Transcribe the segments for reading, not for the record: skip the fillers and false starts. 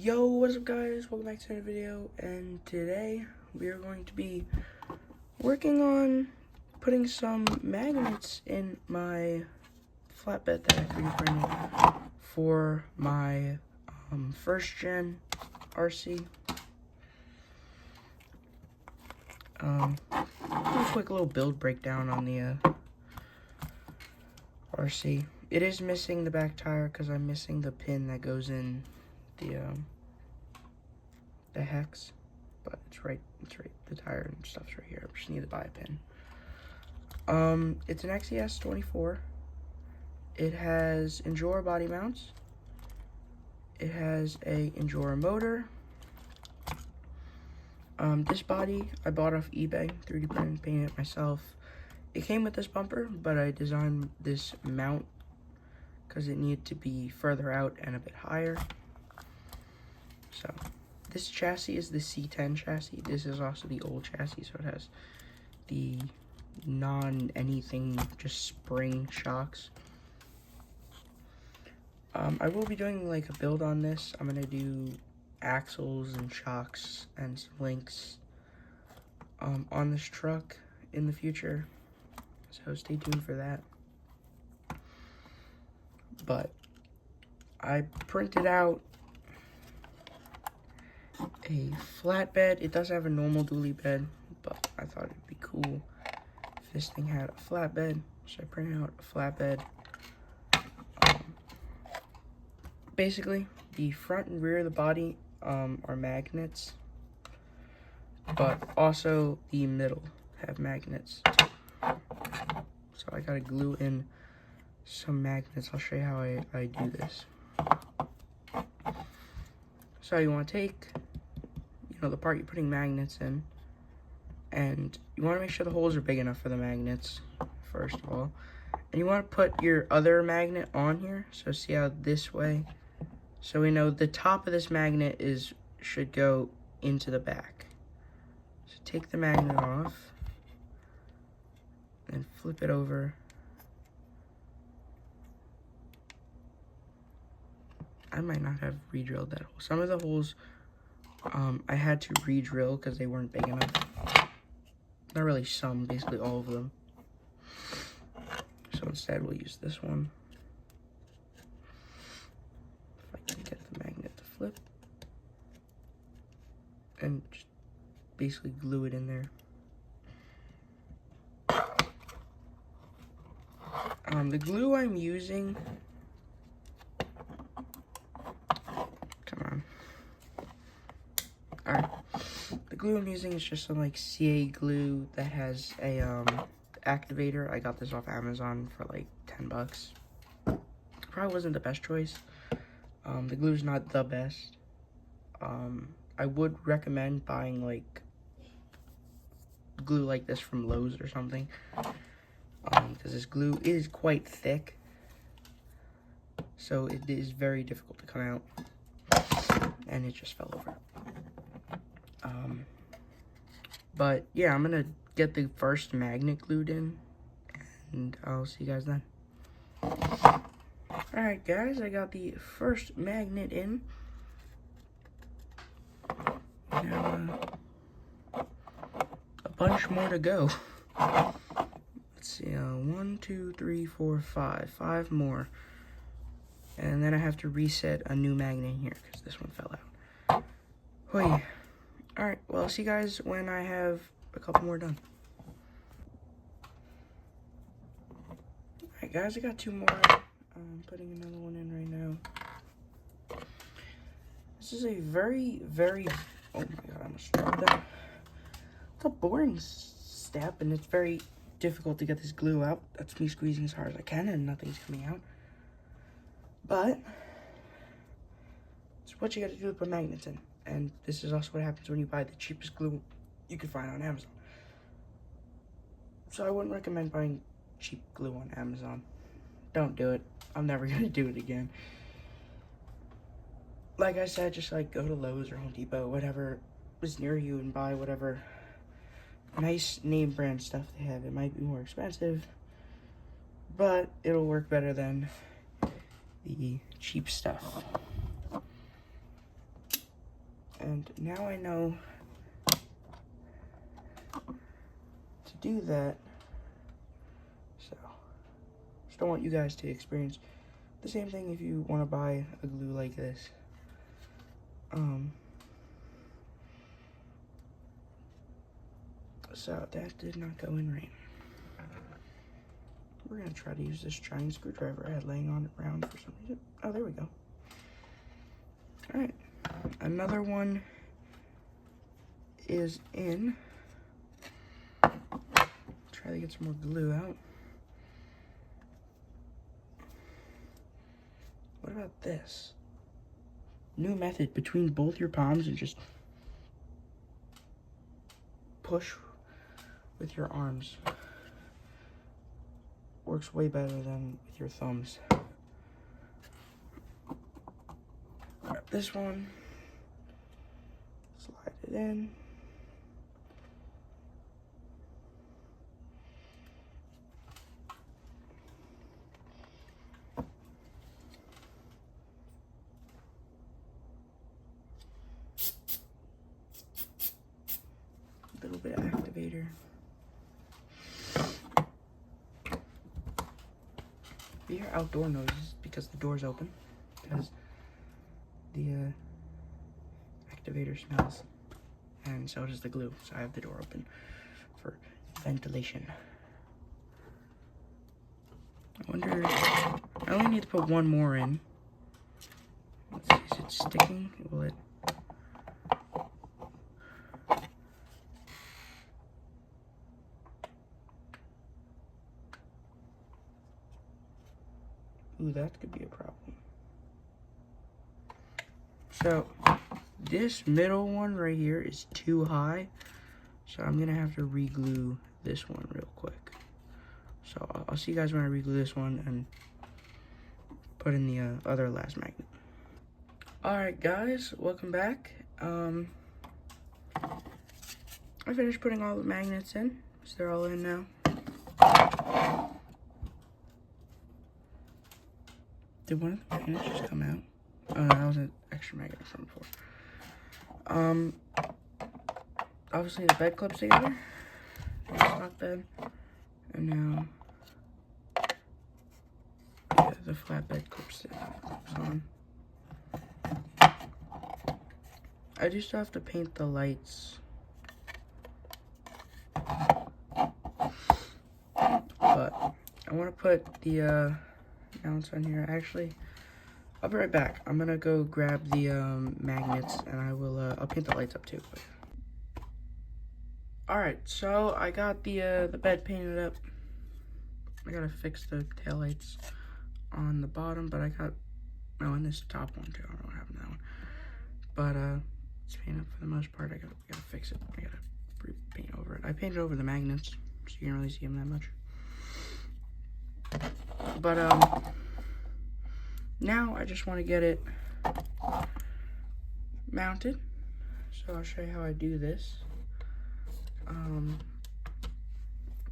Yo, what's up guys? Welcome back to another video, and today we are going to be working on putting some magnets in my flatbed that I 3D printed for my first gen RC. A quick little build breakdown on the RC. It is missing the back tire because I'm missing the pin that goes in the hex, but it's right, the tire and stuff's right here. I just need to buy a pin. It's an Scx24. It has Endura body mounts. It has a Endura motor. This body I bought off eBay, 3D printed and painted it myself. It came with this bumper, but I designed this mount because it needed to be further out and a bit higher. So this chassis is the C10 chassis. This is also the old chassis, so it has the non-anything, just spring shocks. I will be doing like a build on this. I'm gonna do axles and shocks and some links on this truck in the future, so stay tuned for that. But I printed out a flatbed. It does have a normal dually bed, but I thought it'd be cool if this thing had a flatbed, so I printed out a flatbed. Basically, the front and rear of the body are magnets, but also the middle have magnets. So I gotta glue in some magnets. I'll show you how I do this. So you want to take, the part you're putting magnets in, and you want to make sure the holes are big enough for the magnets, first of all. And you want to put your other magnet on here. So see how this way, so we know the top of this magnet should go into the back. So take the magnet off and flip it over. I might not have re-drilled that hole. Some of the holes I had to re-drill because they weren't big enough. Not really some, basically all of them. So instead we'll use this one. If I can get the magnet to flip. And just basically glue it in there. The glue I'm using, alright, the glue I'm using is just some like CA glue that has a activator. I got this off Amazon for like 10 bucks. Probably wasn't the best choice. The glue's not the best. I would recommend buying like glue like this from Lowe's or something, because this glue is quite thick, so it is very difficult to come out, and it just fell over. But yeah, I'm gonna get the first magnet glued in, and I'll see you guys then. Alright guys, I got the first magnet in. Now, a bunch more to go. Let's see, 1, 2, 3, 4, 5. 5 more. And then I have to reset a new magnet here because this one fell out. Hoi. Alright, well, I'll see you guys when I have a couple more done. Alright guys, I got 2 more. I'm putting another one in right now. This is a very, oh my god, I almost dropped that. It's a boring step, and it's very difficult to get this glue out. That's me squeezing as hard as I can, and nothing's coming out. But it's what you gotta do to put magnets in. And this is also what happens when you buy the cheapest glue you can find on Amazon. So I wouldn't recommend buying cheap glue on Amazon. Don't do it. I'm never gonna do it again. Like I said, just like go to Lowe's or Home Depot, whatever is near you, and buy whatever nice name brand stuff they have. It might be more expensive, but it'll work better than the cheap stuff. And now I know to do that. So, just don't want you guys to experience the same thing if you want to buy a glue like this. So that did not go in right. We're gonna try to use this giant screwdriver I had laying on it around for some reason. Oh, there we go. All right, another one is in. Try to get some more glue out. What about this? New method, between both your palms and just push with your arms. Works way better than with your thumbs. Grab this one, slide it in. A little bit of activator. You hear outdoor noises because the door's open, because the activator smells, and so does the glue. So I have the door open for ventilation. I wonder, I only need to put one more in. Let's see, is it sticking? Will it? Ooh, that could be a problem. So, this middle one right here is too high. So I'm gonna have to re-glue this one real quick. So I'll see you guys when I re-glue this one and put in the other last magnet. Alright guys, welcome back. I finished putting all the magnets in. So they're all in now. Did one of the magnets just come out? Oh no, that was an extra magnet from before. Obviously the bed clips together. Stock bed. And now, yeah, the flat bed clips on. I do still have to paint the lights. But I want to put the mounts on here. Actually, I'll be right back. I'm gonna go grab the magnets, and I'll paint the lights up too. All right, so I got the bed painted up. I gotta fix the taillights on the bottom, but I got and this top one too. I don't know what happened to that one, but it's painted up for the most part. I gotta fix it. I gotta paint over it. I painted over the magnets, so you can't really see them that much. But now I just want to get it mounted. So I'll show you how I do this.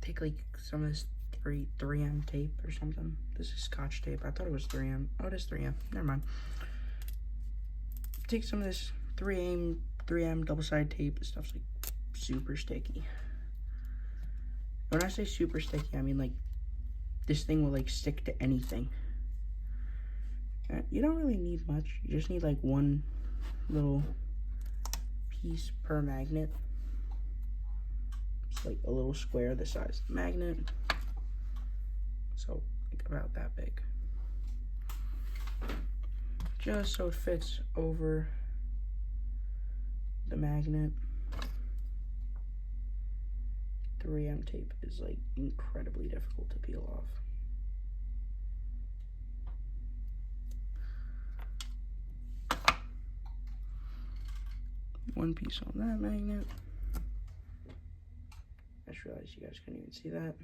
Take like some of this 3M tape or something. This is Scotch tape. I thought it was 3M. Oh, it is 3M. Never mind. Take some of this 3M double-sided tape. This stuff's like super sticky. When I say super sticky, I mean like this thing will like stick to anything. You don't really need much. You just need like one little piece per magnet. It's like a little square the size of the magnet. So like about that big. Just so it fits over the magnet. 3M tape is like incredibly difficult to peel off. One piece on that magnet. I just realized you guys couldn't even see that.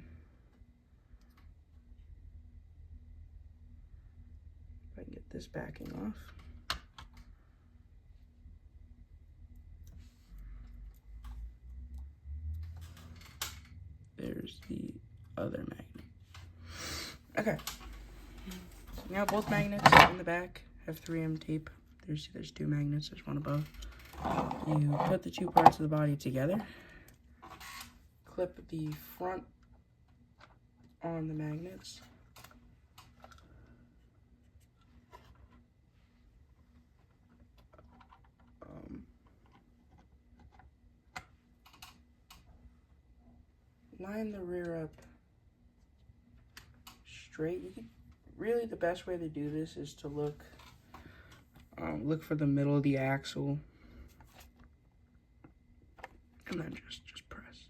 If I can get this backing off. There's the other magnet. Okay. So now both magnets in the back have 3M tape. There's two magnets. There's one above. You put the two parts of the body together, clip the front on the magnets, line the rear up straight. You could, really the best way to do this is to look for the middle of the axle, and then just press.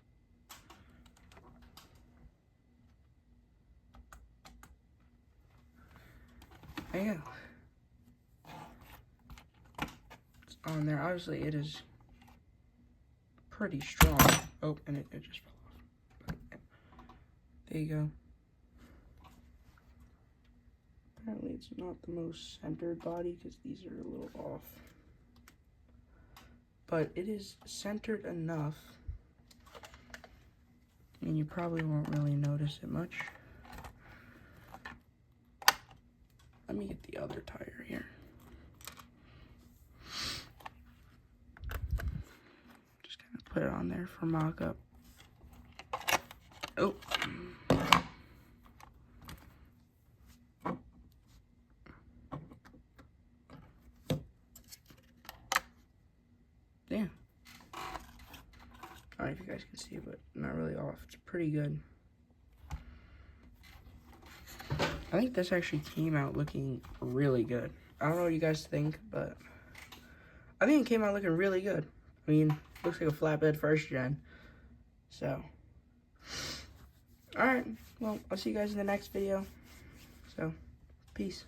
There you go. It's on there. Obviously, it is pretty strong. Oh, and it just fell off. But, yeah. There you go. Apparently, it's not the most centered body because these are a little off. But it is centered enough, and you probably won't really notice it much. Let me get the other tire here. Just kind of put it on there for mock-up. Oh. Yeah. I don't know if you guys can see, but not really off. It's pretty good. I think this actually came out looking really good. I don't know what you guys think, but I think it came out looking really good. I mean, looks like a flatbed first gen. So, alright. Well, I'll see you guys in the next video. So, peace.